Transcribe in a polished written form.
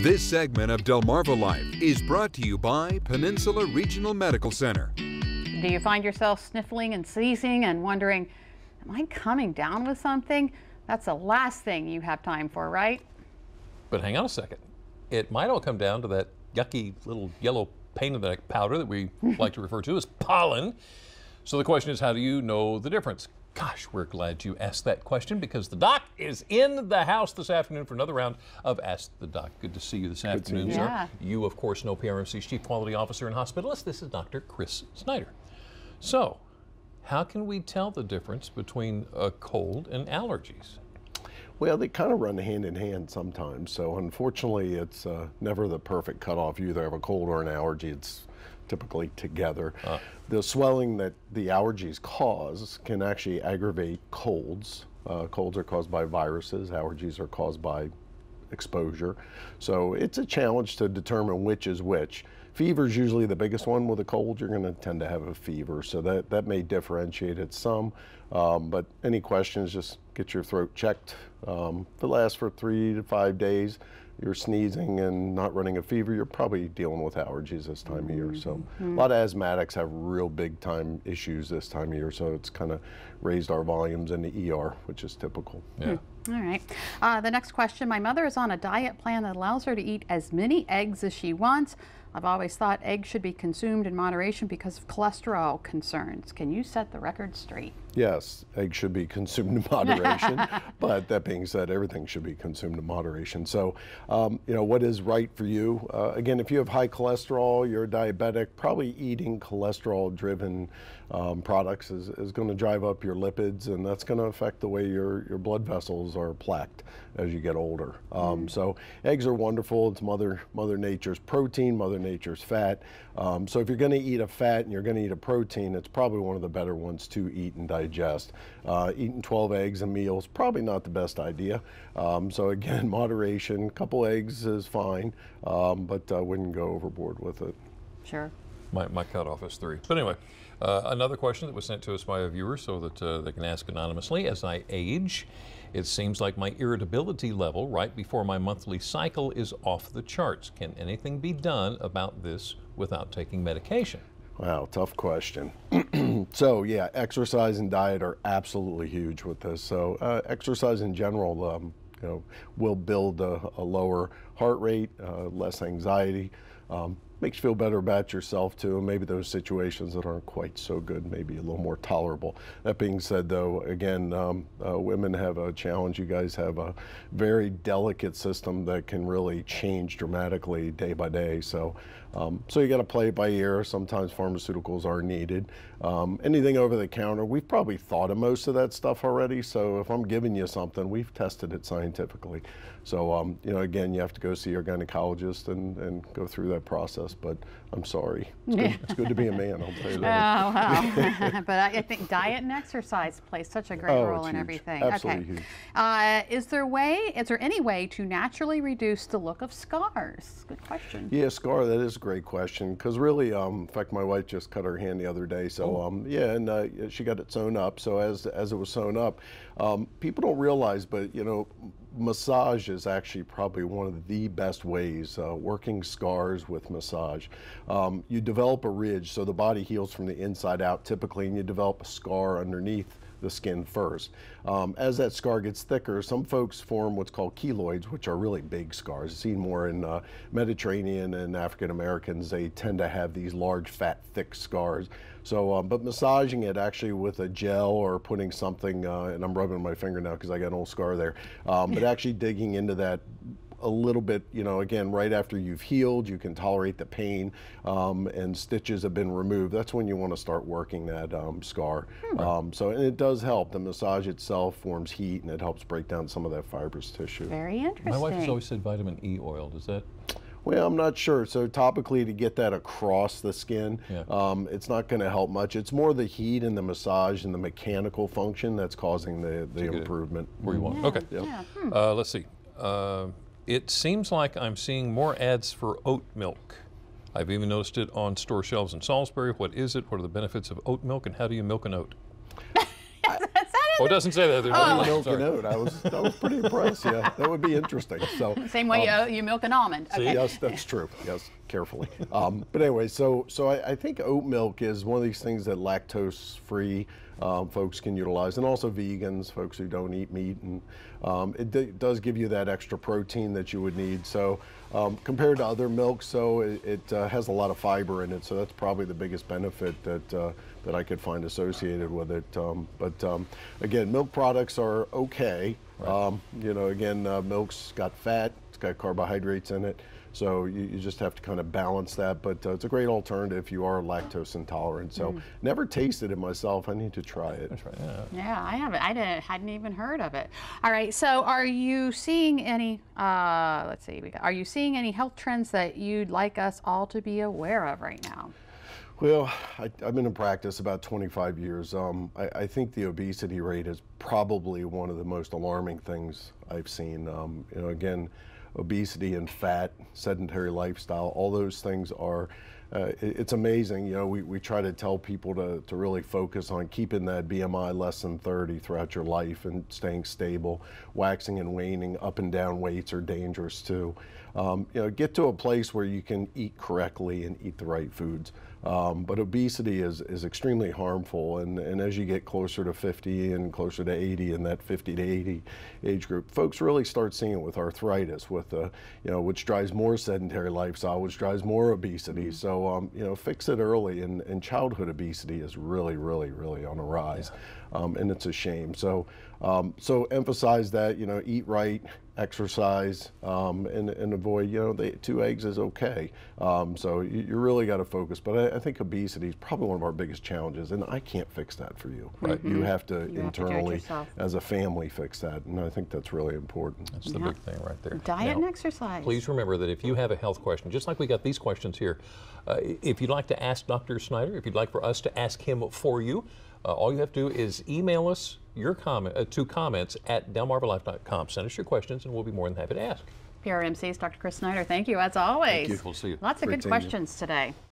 This segment of Delmarva Life is brought to you by Peninsula Regional Medical Center. Do you find yourself sniffling and sneezing and wondering, am I coming down with something? That's the last thing you have time for, right? But hang on a second. It might all come down to that yucky little yellow paint in the powder that we like to refer to as pollen. So the question is, how do you know the difference? Gosh, we're glad you asked that question because the doc is in the house this afternoon for another round of Ask the Doc. Good to see you this afternoon, sir. Yeah. You, of course, know PRMC's Chief Quality Officer and Hospitalist. This is Dr. Chris Snyder. So, how can we tell the difference between a cold and allergies? Well, they kind of run hand in hand sometimes. So unfortunately, it's never the perfect cutoff. You either have a cold or an allergy. It's typically together. The swelling that the allergies cause can actually aggravate colds. Colds are caused by viruses. Allergies are caused by exposure. So it's a challenge to determine which is which. Fever is usually the biggest one. With a cold, you're going to tend to have a fever. So that may differentiate it some. But any questions, just get your throat checked. If it lasts for 3 to 5 days, you're sneezing and not running a fever, you're probably dealing with allergies this time of year. So a lot of asthmatics have real big time issues this time of year. So it's kind of raised our volumes in the ER, which is typical. Yeah. All right. The next question. My mother is on a diet plan that allows her to eat as many eggs as she wants. I've always thought eggs should be consumed in moderation because of cholesterol concerns. Can you set the record straight? Yes, eggs should be consumed in moderation, but that being said, everything should be consumed in moderation. So, you know, what is right for you? Again, if you have high cholesterol, you're a diabetic, probably eating cholesterol-driven products is going to drive up your lipids, and that's going to affect the way your blood vessels are plaqued as you get older. So eggs are wonderful. It's Mother Nature's protein, Mother Nature's fat. So if you're going to eat a fat and you're going to eat a protein, it's probably one of the better ones to eat and digest. Eating 12 eggs a meal is probably not the best idea. So again, moderation. A couple eggs is fine, but I wouldn't go overboard with it. Sure. My cutoff is 3. But anyway, another question that was sent to us by a viewer so that they can ask anonymously. As I age, it seems like my irritability level right before my monthly cycle is off the charts. Can anything be done about this without taking medication? Wow, tough question. So yeah, exercise and diet are absolutely huge with this. So exercise in general, you know, will build a lower heart rate, less anxiety. Makes you feel better about yourself too, and maybe those situations that aren't quite so good may be a little more tolerable. That being said though, again, women have a challenge. You guys have a very delicate system that can really change dramatically day by day. So so you got to play it by ear. Sometimes pharmaceuticals are needed. Anything over the counter, we've probably thought of most of that stuff already. So if I'm giving you something, we've tested it scientifically. So you know, again, you have to go see your gynecologist and go through that process. But I'm sorry, it's good to be a man, I'll tell you that. Oh, well. But I think diet and exercise plays such a great role in everything. Absolutely huge. Is there any way to naturally reduce the look of scars? Good question. Yeah, scar, that is a great question, because really, in fact, my wife just cut her hand the other day, so yeah, and she got it sewn up. So as it was sewn up, people don't realize, but you know, massage is actually probably one of the best ways, working scars with massage. You develop a ridge, so the body heals from the inside out typically, and you develop a scar underneath the skin first. As that scar gets thicker, some folks form what's called keloids, which are really big scars. Seen more in Mediterranean and African Americans. They tend to have these large, fat, thick scars. So, but massaging it actually with a gel or putting something, and I'm rubbing my finger now because I got an old scar there, but actually digging into that a little bit, you know, again, right after you've healed, you can tolerate the pain, and stitches have been removed. That's when you want to start working that scar. So, and it does help. The massage itself forms heat, and it helps break down some of that fibrous tissue. Very interesting. My wife has always said vitamin E oil. Does that? Well, I'm not sure. So topically, to get that across the skin, it's not going to help much. It's more the heat and the massage and the mechanical function that's causing the improvement. Where you want. Okay. Let's see. It seems like I'm seeing more ads for oat milk. I've even noticed it on store shelves in Salisbury. What is it? What are the benefits of oat milk, and how do you milk an oat? Is that Oh, it doesn't say that. There's How no do you milk sorry. an oat? I was pretty impressed. Yeah, that would be interesting. So Same way you milk an almond. See? Okay. yes, that's true. Yes, carefully. But anyway, so I think oat milk is one of these things that lactose-free folks can utilize, and also vegans, folks who don't eat meat, and it does give you that extra protein that you would need. So compared to other milks, so it has a lot of fiber in it. So that's probably the biggest benefit that I could find associated with it. But again, milk products are okay. Right. You know, again, milk's got fat, it's got carbohydrates in it. So you just have to kind of balance that, but it's a great alternative if you are lactose intolerant. So never tasted it myself. I need to try it. That's right. Yeah. Yeah, I haven't. Hadn't even heard of it. All right. So, are you seeing any? Let's see. Are you seeing any health trends that you'd like us all to be aware of right now? Well, I've been in practice about 25 years. I think the obesity rate is probably one of the most alarming things I've seen. You know, again, obesity and fat, sedentary lifestyle, all those things are, it's amazing. You know, we try to tell people to really focus on keeping that BMI less than 30 throughout your life and staying stable. Waxing and waning, up and down weights are dangerous too. You know, get to a place where you can eat correctly and eat the right foods. But obesity is extremely harmful, and as you get closer to 50 and closer to 80 in that 50 to 80 age group, folks really start seeing it with arthritis, with you know, which drives more sedentary lifestyle, which drives more obesity. So you know, fix it early, and childhood obesity is really on a rise, and it's a shame. So so emphasize that, you know, eat right, exercise, and avoid, you know, 2 eggs is okay. So you really got to focus. But I think obesity is probably one of our biggest challenges, and I can't fix that for you. Right. You have to You have to do it internally, yourself. as a family, fix that, and I think that's really important. That's the big thing right there. Diet Now, and exercise. please remember that if you have a health question, just like we got these questions here, if you'd like to ask Dr. Snyder, if you'd like for us to ask him for you, all you have to do is email us your comment to comments@delmarvalife.com. Send us your questions, and we'll be more than happy to ask. PRMC's Dr. Chris Snyder. Thank you as always. Thank you. We'll see you. Lots of Great good seeing you. questions today.